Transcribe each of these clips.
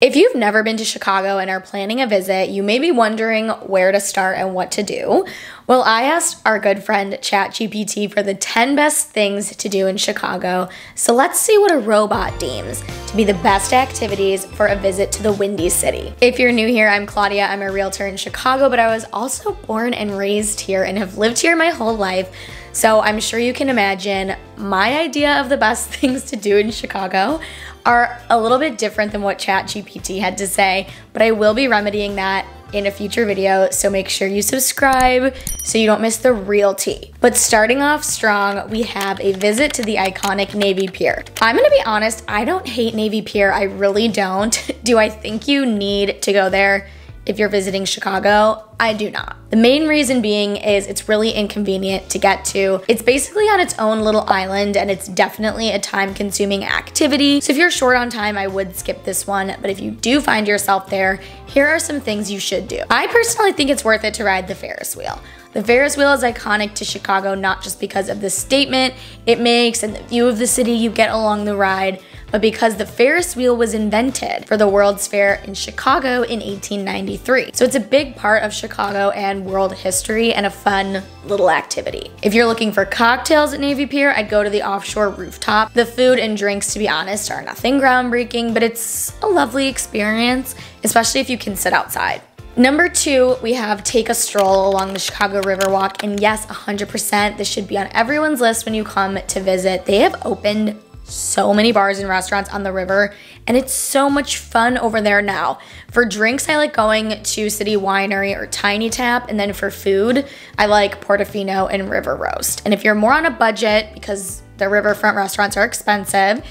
If you've never been to Chicago and are planning a visit, you may be wondering where to start and what to do. Well, I asked our good friend ChatGPT for the 10 best things to do in Chicago, so let's see what a robot deems to be the best activities for a visit to the Windy City. If you're new here, I'm Claudia. I'm a realtor in Chicago, but I was also born and raised here and have lived here my whole life. So I'm sure you can imagine my idea of the best things to do in Chicago are a little bit different than what ChatGPT had to say, but I will be remedying that in a future video, so make sure you subscribe so you don't miss the real tea. But starting off strong, we have a visit to the iconic Navy Pier. I'm gonna be honest, I don't hate Navy Pier, I really don't. Do I think you need to go there if you're visiting Chicago? I do not. The main reason being is it's really inconvenient to get to. It's basically on its own little island and it's definitely a time-consuming activity. So if you're short on time, I would skip this one, but if you do find yourself there, here are some things you should do. I personally think it's worth it to ride the Ferris wheel. The Ferris wheel is iconic to Chicago, not just because of the statement it makes and the view of the city you get along the ride, but because the Ferris wheel was invented for the World's Fair in Chicago in 1893. So it's a big part of Chicago and world history and a fun little activity. If you're looking for cocktails at Navy Pier, I'd go to the offshore rooftop. The food and drinks, to be honest, are nothing groundbreaking, but it's a lovely experience, especially if you can sit outside. Number 2, we have take a stroll along the Chicago Riverwalk, and yes, 100%, this should be on everyone's list when you come to visit. They have opened so many bars and restaurants on the river, and it's so much fun over there now. For drinks, I like going to City Winery or Tiny Tap, and then for food, I like Portofino and River Roast. And if you're more on a budget, because the riverfront restaurants are expensive,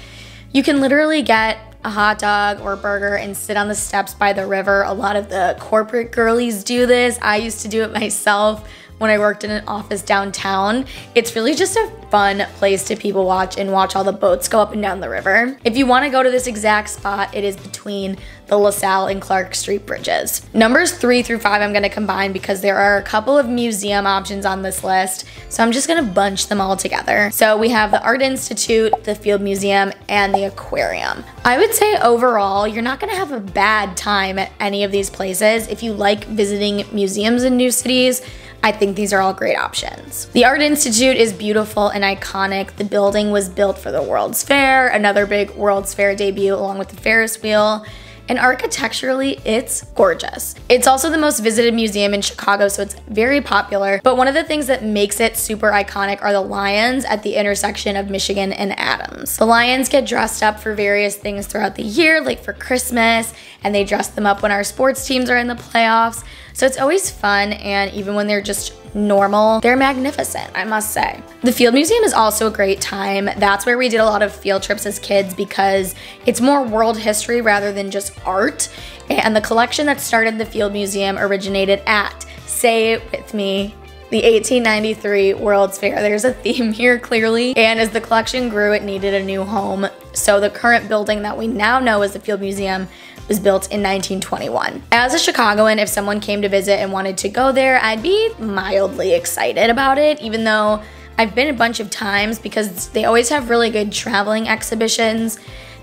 you can literally get a hot dog or burger and sit on the steps by the river. A lot of the corporate girlies do this. I used to do it myself when I worked in an office downtown. It's really just a fun place to people watch and watch all the boats go up and down the river. If you want to go to this exact spot, it is between the LaSalle and Clark Street bridges. Numbers 3 through 5 I'm going to combine because there are a couple of museum options on this list, so I'm just going to bunch them all together. So we have the Art Institute, the Field Museum, and the Aquarium. I would say overall, you're not going to have a bad time at any of these places. If you like visiting museums in new cities, I think these are all great options. The Art Institute is beautiful and iconic. The building was built for the World's Fair, another big World's Fair debut along with the Ferris wheel. And architecturally, it's gorgeous. It's also the most visited museum in Chicago, so it's very popular. But one of the things that makes it super iconic are the lions at the intersection of Michigan and Adams. The lions get dressed up for various things throughout the year, like for Christmas, and they dress them up when our sports teams are in the playoffs. So it's always fun, and even when they're just normal, they're magnificent, I must say. The Field Museum is also a great time. That's where we did a lot of field trips as kids because it's more world history rather than just art. And the collection that started the Field Museum originated at, say it with me, the 1893 World's Fair. There's a theme here clearly. And as the collection grew, it needed a new home. So the current building that we now know as the Field Museum was built in 1921. As a Chicagoan, if someone came to visit and wanted to go there, I'd be mildly excited about it, even though I've been a bunch of times because they always have really good traveling exhibitions,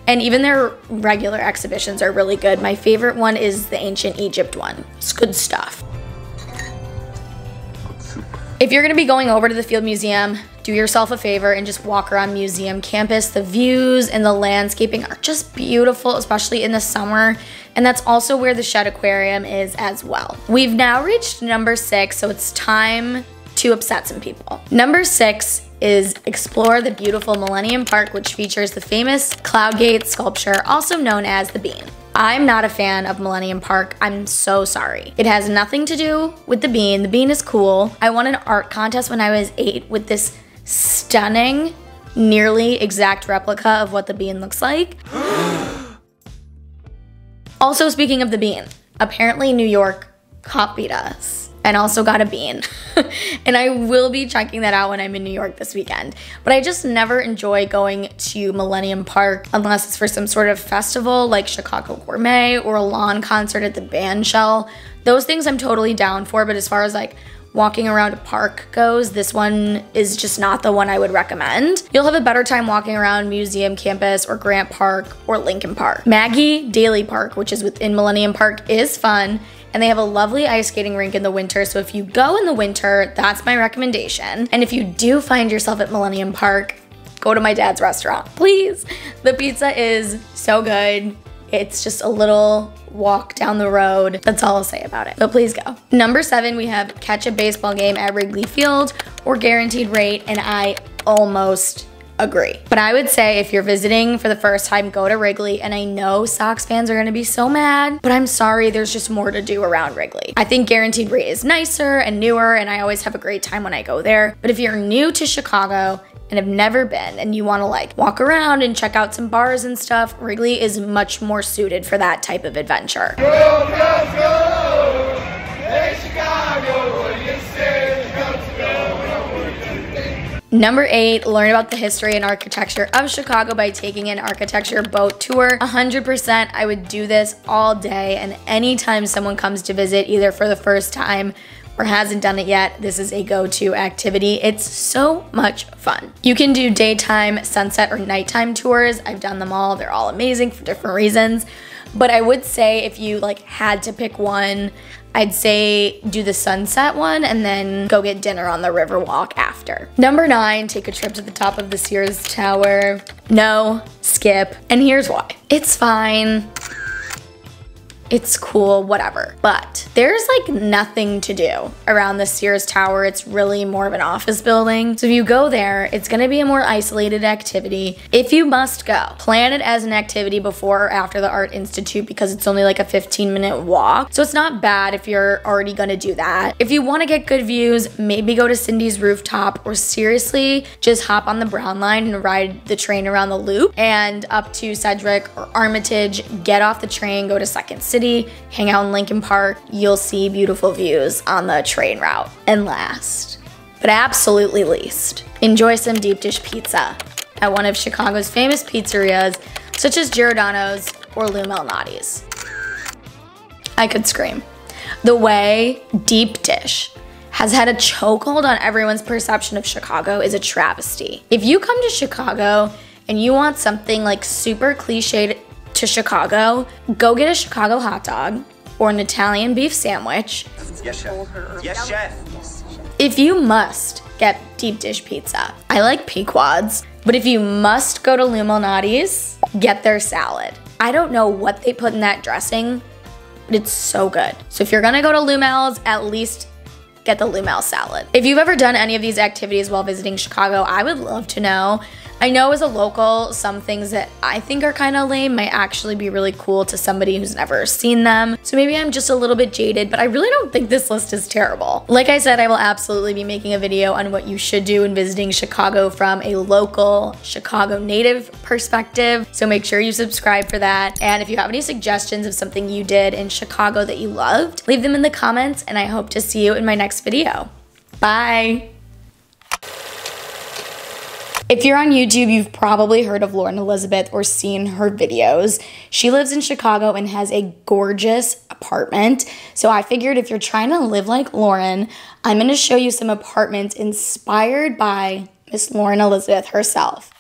and even their regular exhibitions are really good. My favorite one is the Ancient Egypt one. It's good stuff. If you're gonna be going over to the Field Museum, do yourself a favor and just walk around museum campus. The views and the landscaping are just beautiful, especially in the summer. And that's also where the Shed Aquarium is as well. We've now reached number 6, so it's time to upset some people. Number 6 is explore the beautiful Millennium Park, which features the famous Cloud Gate sculpture, also known as the Bean. I'm not a fan of Millennium Park. I'm so sorry. It has nothing to do with the Bean. The Bean is cool. I won an art contest when I was 8 with this stunning, nearly exact replica of what the Bean looks like. Also, speaking of the Bean, apparently New York copied us and also got a bean. And I will be checking that out when I'm in New York this weekend. But I just never enjoy going to Millennium Park unless it's for some sort of festival like Chicago Gourmet or a lawn concert at the band shell. Those things I'm totally down for, but as far as like walking around a park goes, this one is just not the one I would recommend. You'll have a better time walking around Museum Campus or Grant Park or Lincoln Park. Maggie Daly Park, which is within Millennium Park, is fun, and they have a lovely ice skating rink in the winter, so if you go in the winter, that's my recommendation. And if you do find yourself at Millennium Park, go to my dad's restaurant, please. The pizza is so good. It's just a little walk down the road. That's all I'll say about it, but please go. Number 7, we have catch a baseball game at Wrigley Field or guaranteed rate, and I almost agree. But I would say if you're visiting for the first time, go to Wrigley. And I know Sox fans are gonna be so mad, but I'm sorry, there's just more to do around Wrigley. I think guaranteed rate is nicer and newer, and I always have a great time when I go there. But if you're new to Chicago and have never been and you wanna like walk around and check out some bars and stuff, Wrigley is much more suited for that type of adventure. Go, go, go! Hey, Chicago, what do you say? Number 8, learn about the history and architecture of Chicago by taking an architecture boat tour. 100%, I would do this all day, and anytime someone comes to visit, either for the first time or hasn't done it yet, this is a go-to activity. It's so much fun. You can do daytime, sunset, or nighttime tours. I've done them all. They're all amazing for different reasons. But I would say if you like had to pick one, I'd say do the sunset one and then go get dinner on the Riverwalk after. Number 9, take a trip to the top of the Sears Tower. No, skip. And here's why. It's fine. It's cool, whatever. But there's like nothing to do around the Sears Tower. It's really more of an office building. So if you go there, it's gonna be a more isolated activity. If you must go, plan it as an activity before or after the Art Institute because it's only like a 15-minute walk. So it's not bad if you're already gonna do that. If you wanna get good views, maybe go to Cindy's rooftop, or seriously, just hop on the Brown Line and ride the train around the loop and up to Sedgwick or Armitage, get off the train, go to Second City, hang out in Lincoln Park. You'll see beautiful views on the train route. And last, but absolutely least, enjoy some deep dish pizza at one of Chicago's famous pizzerias, such as Giordano's or Lou Malnati's. I could scream. The way deep dish has had a chokehold on everyone's perception of Chicago is a travesty. If you come to Chicago and you want something like super cliched to Chicago, go get a Chicago hot dog or an Italian beef sandwich. Yes, chef. Yes, chef. If you must get deep dish pizza, I like Pequod's, but if you must go to Lou Malnati's, get their salad. I don't know what they put in that dressing, but it's so good. So if you're gonna go to Lou Mal's, at least get the Lou Mal salad. If you've ever done any of these activities while visiting Chicago, I would love to know. I know as a local, some things that I think are kind of lame might actually be really cool to somebody who's never seen them. So maybe I'm just a little bit jaded, but I really don't think this list is terrible. Like I said, I will absolutely be making a video on what you should do in visiting Chicago from a local Chicago native perspective. So make sure you subscribe for that. And if you have any suggestions of something you did in Chicago that you loved, leave them in the comments, and I hope to see you in my next video. Bye. If you're on YouTube, you've probably heard of Lauren Elizabeth or seen her videos. She lives in Chicago and has a gorgeous apartment. So I figured if you're trying to live like Lauren, I'm gonna show you some apartments inspired by Miss Lauren Elizabeth herself.